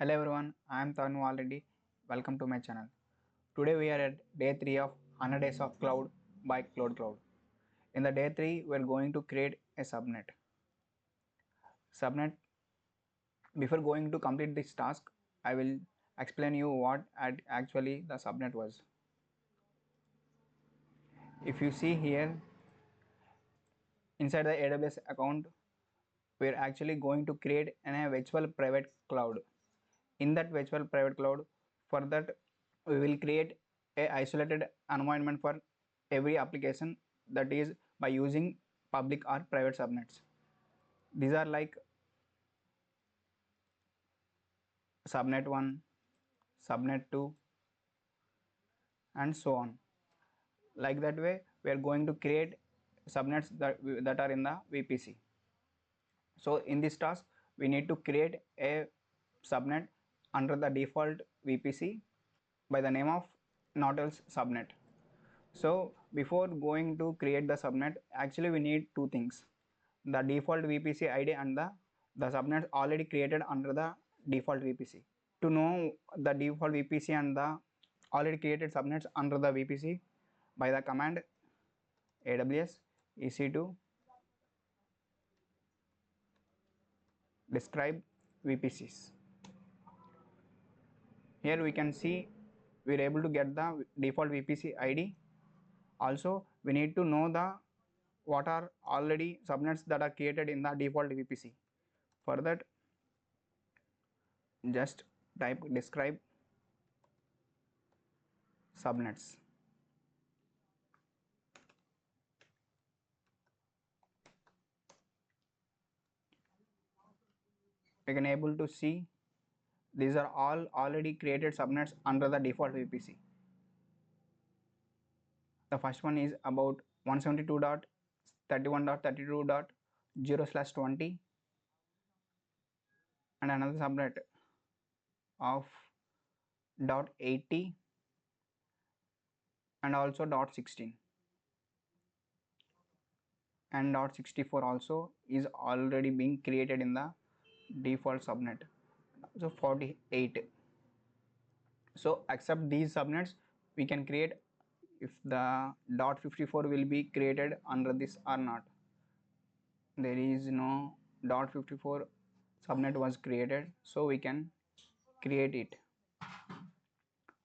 Hello everyone, I am Tarun valireddy. Welcome to my channel. Today we are at day 3 of 100 days of cloud by Kode Kloud. In the day 3 we are going to create a subnet. Subnet. Before going to complete this task, I will explain you what actually the subnet was. If you see here inside the AWS account, we are actually going to create a virtual private cloud. In that virtual private cloud, for that we will create a isolated environment for every application, that is by using public or private subnets. These are like subnet 1, subnet 2 and so on. Like that way we are going to create subnets that are in the VPC. So in this task we need to create a subnet under the default VPC by the name of not else subnet. So before going to create the subnet, actually we need two things: the default VPC ID and the subnet already created under the default VPC. To know the default VPC and the already created subnets under the VPC, by the command AWS EC2 describe VPCs. Here we can see we are able to get the default VPC ID. Also we need to know the what are already subnets that are created in the default VPC. For that, just type describe subnets. You can able to see these are all already created subnets under the default VPC. The first one is about 172.31.32.0/20 and another subnet of .80 and also .16 and .64 also is already being created in the default subnet. So 48. So except these subnets we can create if the .54 will be created under this or not. There is no .54 subnet was created, so we can create it.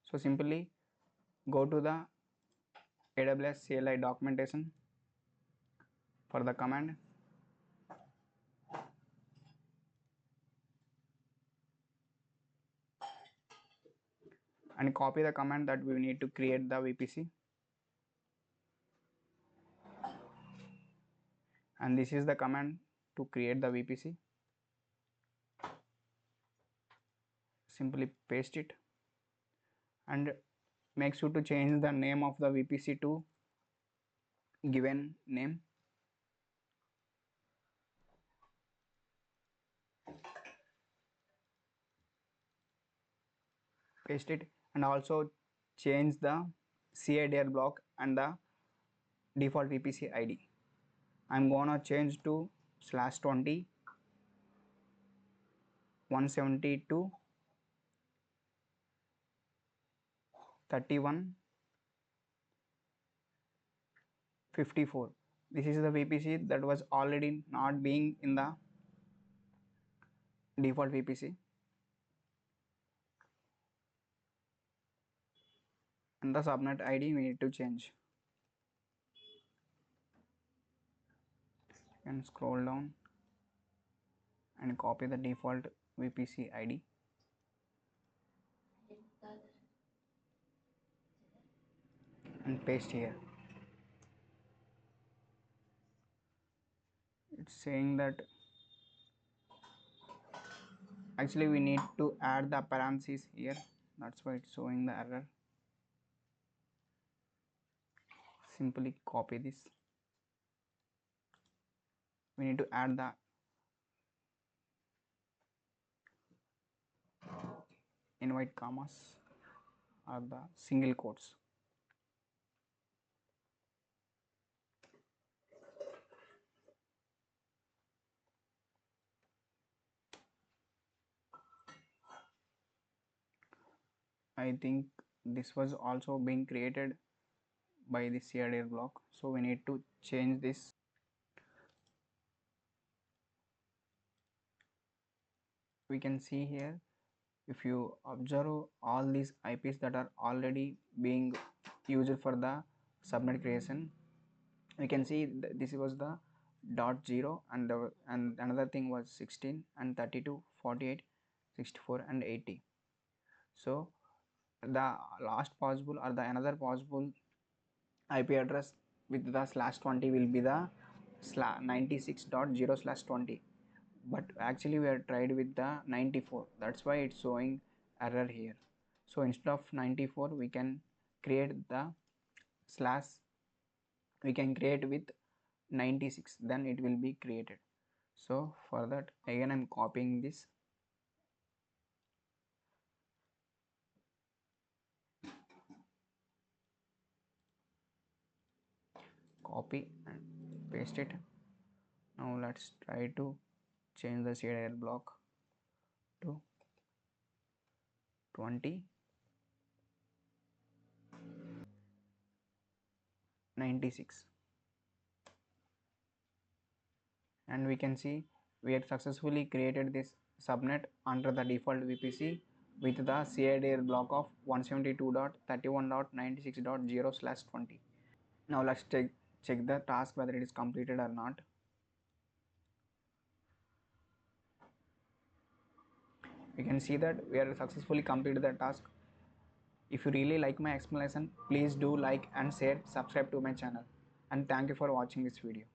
So simply go to the AWS CLI documentation for the command and copy the command that we need to create the VPC, and this is the command to create the VPC. Simply paste it and make sure to change the name of the VPC to given name. Paste it and also change the CIDR block and the default VPC ID. I'm gonna change to /20 172 31 54. This is the VPC that was already not being in the default VPC, and the subnet ID we need to change. You can scroll down and copy the default VPC ID and paste here. It's saying that actually we need to add the parentheses here, that's why it's showing the error. Simply copy this. We need to add the invite commas or the single quotes. I think this was also being created by the CIDR block, so we need to change this. We can see here, if you observe all these IPs that are already being used for the subnet creation, we can see this was the dot 0 and another thing was 16 and 32, 48, 64 and 80. So the last possible or the another possible IP address with the /20 will be the 96.0/20, but actually we have tried with the 94. That's why it's showing error here. So instead of 94 we can create the slash, we can create with 96, then it will be created. So for that again I'm copying this, copy and paste it. Now let's try to change the CIDR block to 20 96, and we can see we have successfully created this subnet under the default VPC with the CIDR block of 172.31.96.0/20. Now let's check the task whether it is completed or not. We can see that we have successfully completed the task. If you really like my explanation, please do like and share, subscribe to my channel, and thank you for watching this video.